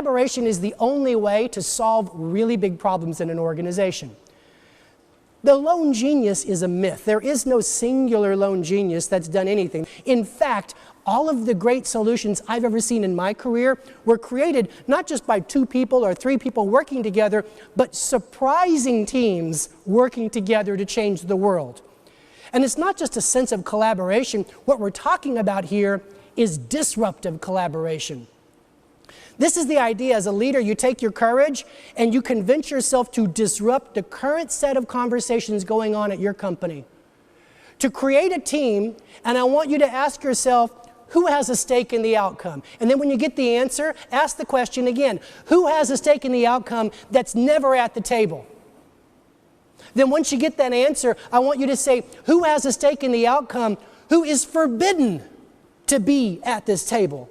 Collaboration is the only way to solve really big problems in an organization. The lone genius is a myth. There is no singular lone genius that's done anything. In fact, all of the great solutions I've ever seen in my career were created not just by 2 people or 3 people working together, but surprising teams working together to change the world. And it's not just a sense of collaboration. What we're talking about here is disruptive collaboration. This is the idea. As a leader, you take your courage and you convince yourself to disrupt the current set of conversations going on at your company. To create a team, and I want you to ask yourself, who has a stake in the outcome? And then when you get the answer, ask the question again. Who has a stake in the outcome that's never at the table? Then once you get that answer, I want you to say, who has a stake in the outcome who is forbidden to be at this table?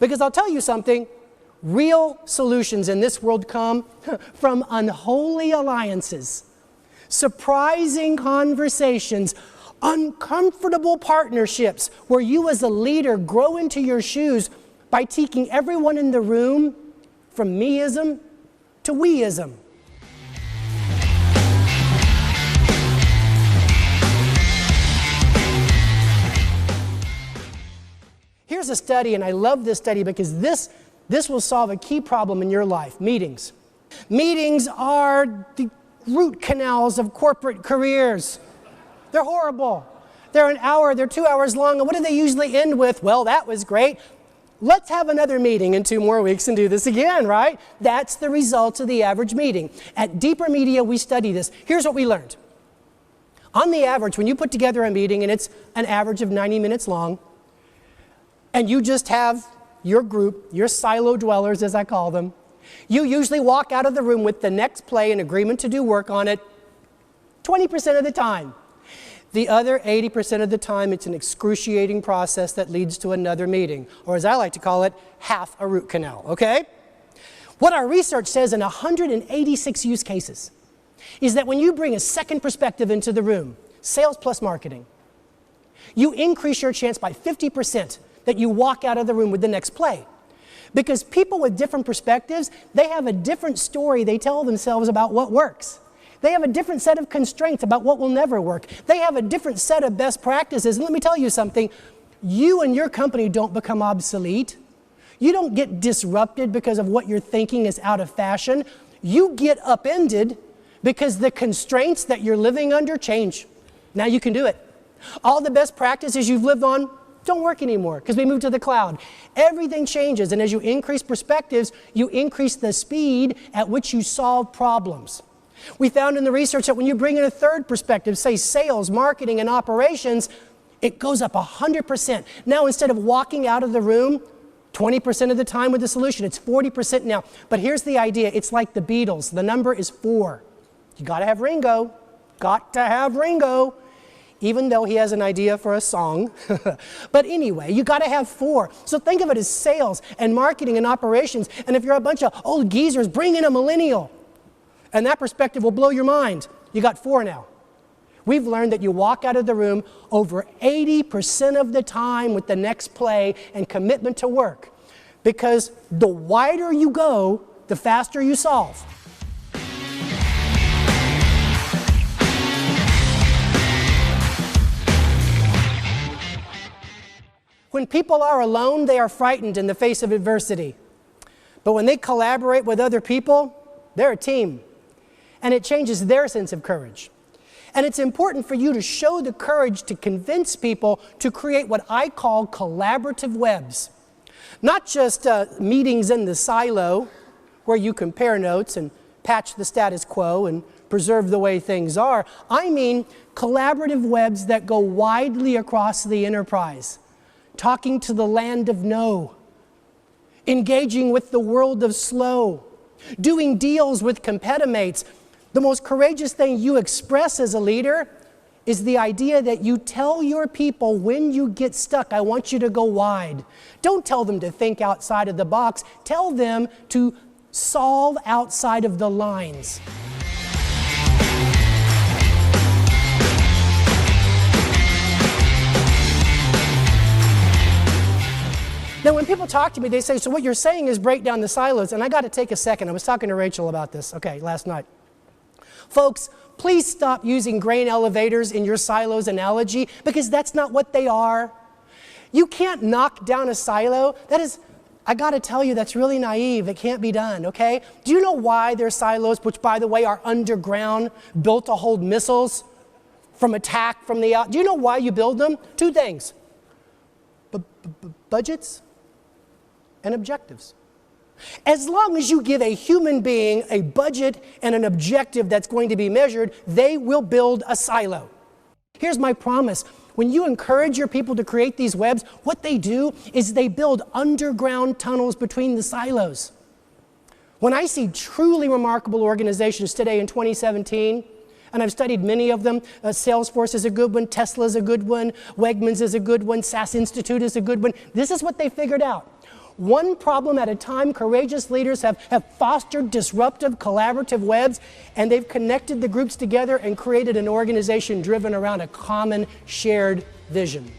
Because I'll tell you something, real solutions in this world come from unholy alliances, surprising conversations, uncomfortable partnerships where you as a leader grow into your shoes by taking everyone in the room from meism to weism. Here's a study, and I love this study because this will solve a key problem in your life: meetings. Meetings are the root canals of corporate careers. They're horrible. They're an hour, they're 2 hours long, and what do they usually end with? Well, that was great. Let's have another meeting in 2 more weeks and do this again, right? That's the result of the average meeting. At Deeper Media, we study this. Here's what we learned. On the average, when you put together a meeting, and it's an average of 90 minutes long, and you just have your group, your silo dwellers as I call them, you usually walk out of the room with the next play and agreement to do work on it 20% of the time. The other 80% of the time, it's an excruciating process that leads to another meeting, or as I like to call it, half a root canal, okay? What our research says in 186 use cases is that when you bring a second perspective into the room, sales plus marketing, you increase your chance by 50% that you walk out of the room with the next play. Because people with different perspectives, they have a different story they tell themselves about what works. They have a different set of constraints about what will never work. They have a different set of best practices. And let me tell you something, you and your company don't become obsolete. You don't get disrupted because of what you're thinking is out of fashion. You get upended because the constraints that you're living under change. Now you can do it. All the best practices you've lived on don't work anymore because we moved to the cloud. Everything changes, and as you increase perspectives, you increase the speed at which you solve problems. We found in the research that when you bring in a third perspective, say sales, marketing, and operations, it goes up 100%. Now instead of walking out of the room 20% of the time with the solution, it's 40% now. But here's the idea, it's like the Beatles. The number is 4. You gotta have Ringo. Got to have Ringo. Even though he has an idea for a song. But anyway, you got to have 4. So think of it as sales and marketing and operations. And if you're a bunch of old geezers, bring in a millennial. And that perspective will blow your mind. You got 4 now. We've learned that you walk out of the room over 80% of the time with the next play and commitment to work. Because the wider you go, the faster you solve. When people are alone, they are frightened in the face of adversity. But when they collaborate with other people, they're a team. And it changes their sense of courage. And it's important for you to show the courage to convince people to create what I call collaborative webs. Not just meetings in the silo where you compare notes and patch the status quo and preserve the way things are. I mean collaborative webs that go widely across the enterprise. Talking to the land of no, engaging with the world of slow, doing deals with competimates. The most courageous thing you express as a leader is the idea that you tell your people when you get stuck, I want you to go wide. Don't tell them to think outside of the box. Tell them to solve outside of the lines. Now, when people people talk to me, they say, so what you're saying is break down the silos. And I got to take a second. I was talking to Rachel about this, last night. Folks, please stop using grain elevators in your silos analogy, because that's not what they are. You can't knock down a silo. That is, I got to tell you, that's really naive. It can't be done, okay? Do you know why there's silos, which, by the way, are underground, built to hold missiles from attack from the out? Do you know why you build them? Two things. Budgets and objectives. As long as you give a human being a budget and an objective that's going to be measured, they will build a silo. Here's my promise. When you encourage your people to create these webs, what they do is they build underground tunnels between the silos. When I see truly remarkable organizations today in 2017, and I've studied many of them, Salesforce is a good one, Tesla is a good one, Wegmans is a good one, SAS Institute is a good one. This is what they figured out. One problem at a time, courageous leaders have fostered disruptive, collaborative webs, and they've connected the groups together and created an organization driven around a common shared vision.